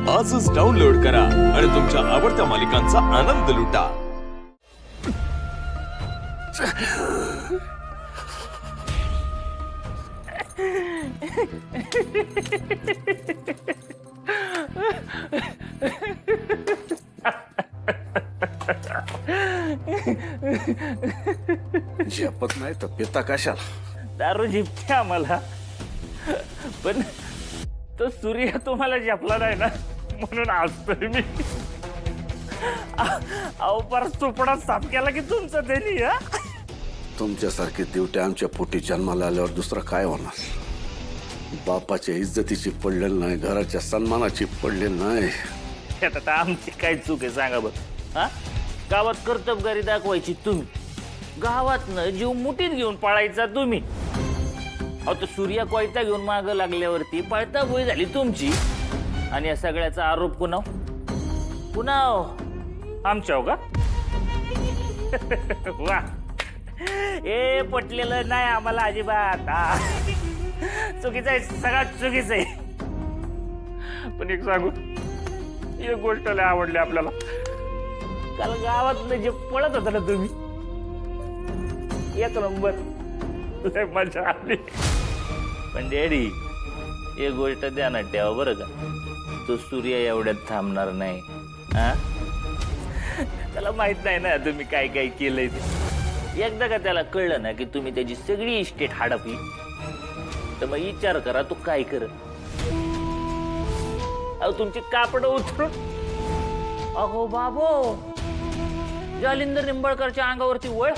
आजच डाउनलोड करा आणि तुमच्या आवडत्या मालिकांचा आनंद लुटा। झेपत नाही तर पिता कशाला? दारू झिपते आम्हाला, पण तो सूर्य तुम्हाला झेपला नाही ना म्हणून असतोय मी। अहो पर चोपडा साफ केला की तुमचं त्यांनी। तुमच्यासारखे दिवटे आमच्या पोटी जन्माला आल्यावर दुसरं काय होणार? बापाच्या इज्जतीची पडलेली नाही, घराच्या सन्मानाची पडलेली नाही। आता आमची काय चूक आहे सांगा बरं? हा, गावात कर्तबगारी दाखवायची तुम्ही, गावातनं जीव मुठीत घेऊन पळायचा तुम्ही। अहो तो सूर्या कोयता घेऊन मागं लागल्यावरती पळता बोई झाली तुमची, आणि या सगळ्याचा आरोप कुणाव? आमच्याव का? वा, ए पटलेलं नाही आम्हाला अजिबात। चुकीचं आहे, सगळ्यात चुकीचं आहे। पण एक सांगू, एक गोष्ट लय आवडली आपल्याला। काल गावात जे पळत होता ना तुम्ही, एक नंबर, लय मजा आली। पण डॅडी एक गोष्ट ध्यानात ठेवा बरं का, तो सूर्य एवढ्यात थांबणार नाही। हा, त्याला माहित नाही ना तुम्ही काय काय केलंय ते। एकदा का त्याला कळलं ना की तुम्ही त्याची सगळी इस्टेट हडपली, तर मग विचार करा तू काय कर। अहो तुमची कापड उतरून, अहो बाबो, जालिंदर निंबाळकरच्या अंगावरती वळ।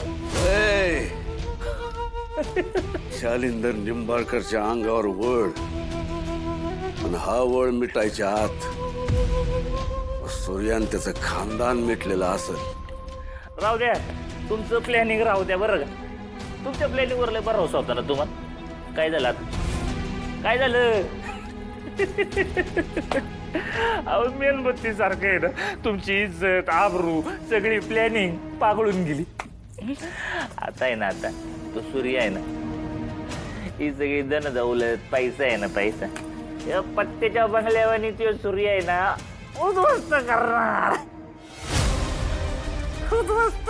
शालिंदर निंबाळकरच्या अंगावर वळ, आणि हा वळ मिटायच्या आत सूर्यान त्याचं खानदान मिटलेलं असेल। राहू द्या तुमचं प्लॅनिंग, राहू द्या बरं का। तुमच्या प्लॅनिंग वर लय भरोसा होता ना तुम्हाला। काय झालं आता? काय झालं? अहो मेणबत्ती सारखं आहे ना तुमची इज्जत आबरू सगळी प्लॅनिंग पागळून गेली। आता आहे ना, आता तो सूर्य आहे ना, ही सगळी धन दौलत पैसा आहे ना, पैसा या पत्त्याच्या बंगल्यावानी तो सूर्य आहे ना उद्ध्वस्त करणार, उद्ध्वस्त।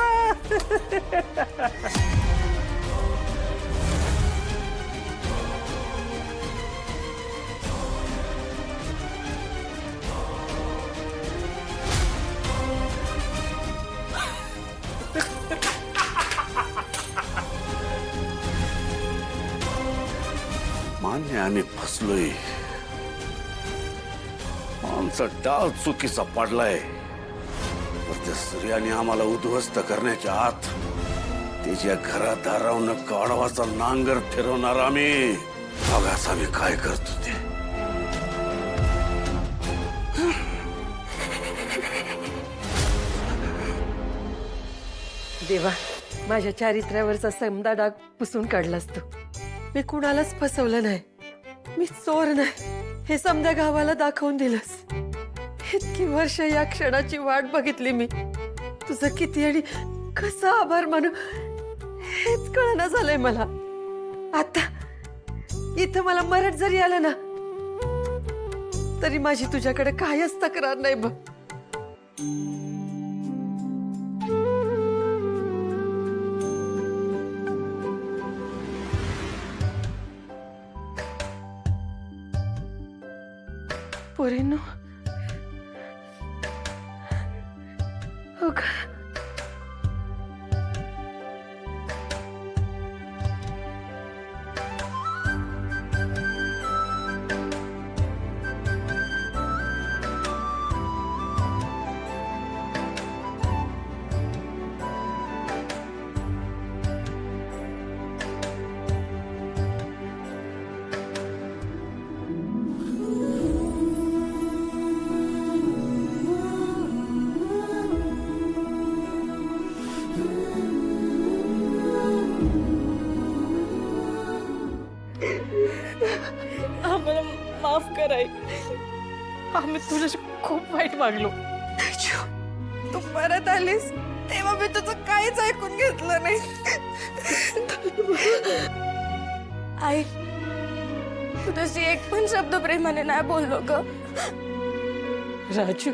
मान्य आम्ही फसलोय, आमचा डाव चुकीचा पडलाय, पण त्या सूर्याने आम्हाला उद्ध्वस्त करण्याच्या आत त्याच्या घरादारावनं काढवाचा नांगर फिरवणार आम्ही। बघाच आम्ही काय करतो ते। देवा, माझ्या चारित्र्यावरचा समदा डाग पुसून काढलास तू। मी कुणालाच फसवलं नाही, मी चोर नाही हे समद्या गावाला दाखवून दिलंस। इतकी वर्ष या क्षणाची वाट बघितली मी, तुझं किती आणि कसं आभार मानू हेच कळना झालंय मला। आता इथं मला मरट जरी आलं ना तरी माझी तुझ्याकडे कायच तक्रार नाही बघ। पोरींनो, हो का? आम्हाला माफ कराय, आम्ही तुझ्याशी खूप वाईट वागलो। तू परत आलीस तेव्हा मी तुझं काहीच ऐकून घेतलं नाही। आई, तुझ्याशी एक पण शब्द प्रेमाने नाही बोललो ग। राजू,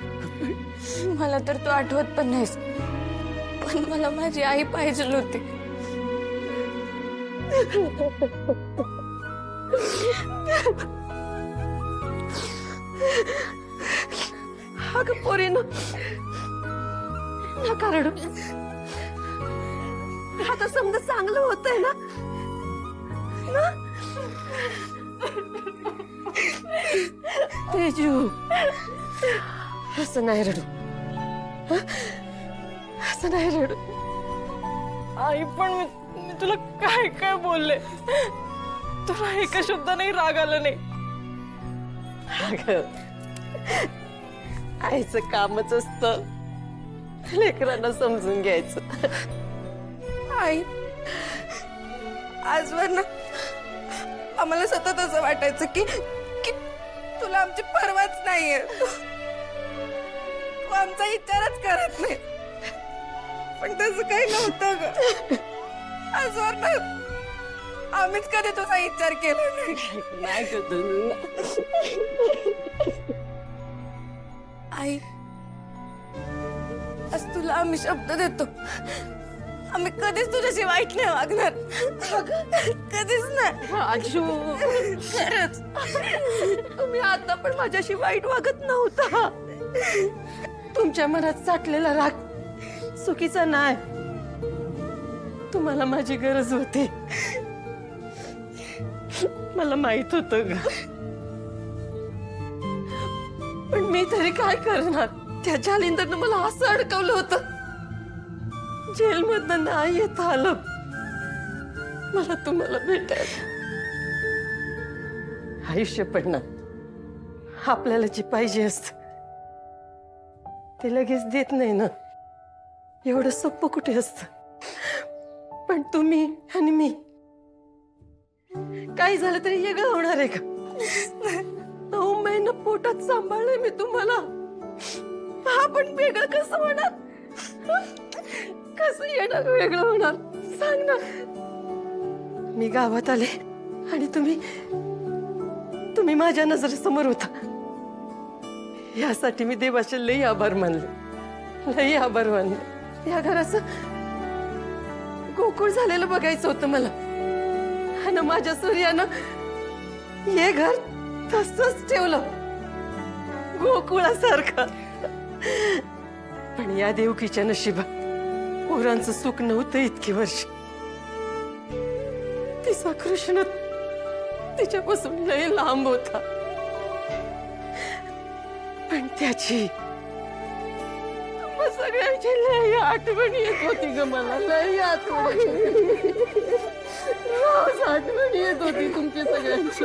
मला तर तू आठवत पण नाहीस, पण मला माझी आई पाहिजे होती. अगं पोरीनं नका रडू. आता समजा चांगलं होतंय ना? तेजू, असं नाही रडू. हं? असं नाही रडू. आई पण मी तुला काय काय बोलले, तुला एका शब्दाने राग आला नाही. अगं, आईचं कामच असतं लेकरांना समजून घ्यायचं. आई, आजवर ना आम्हाला सतत असं वाटायचं की की तुला आमची परवाच नाहीये, तू आमचा विचारच करत नाही. पण तसं काही नव्हतं ग. आजवर ना आम्हीच कधी तुझा विचार केला नाही. नाही कधी. आई, आज तुला आम्ही शब्द देतो, आम्ही कधीच तुझ्याशी वाईट नाही वागणार. कधीच नाही. राजू, खरंच. तुम्ही आता पण माझ्याशी वाईट वागत नव्हता. तुमच्या मनात साठलेला राग चुकीचा नाही. तुम्हाला माझी गरज होती, मला माहित होतं ग. पण मी तरी काय करणार? त्या जालिंदरनं मला असं अडकवलं होतं, जेलमधनं नाही येता आलं मला तुम्हाला भेटायला. आयुष्य पण ना, आपल्याला जे पाहिजे असत ते लगेच देत नाही ना. एवढं सोपं कुठे असत. पण तुम्ही आणि मी, काही झालं तरी वेगळं होणार आहे का? 9 महिने पोटात सांभाळलंय मी तुम्हाला. हा पण वेगळं कसं होणार? कसं येणार वेगळं होणार सांग ना. मी गावात आले आणि तुम्ही माझ्या नजरेसमोर होता. यासाठी मी देवाचे लई आभार मानले, लई आभार मानले. या घराचं गोकुळ झालेलं बघायचं होतं मला, आणि माझ्या सूर्यानं हे घर तसंच ठेवलं गोकुळासारखं. पण या देवकीच्या नशिबात पोरांचं सुख नव्हतं इतकी वर्ष. तिचा कृष्ण तिच्यापासून लय लांब होता, पण त्याची सगळ्यांची लय आठवण येत होती ग मला. लय आठवण, रोज आठवण येत होती तुमची सगळ्यांची.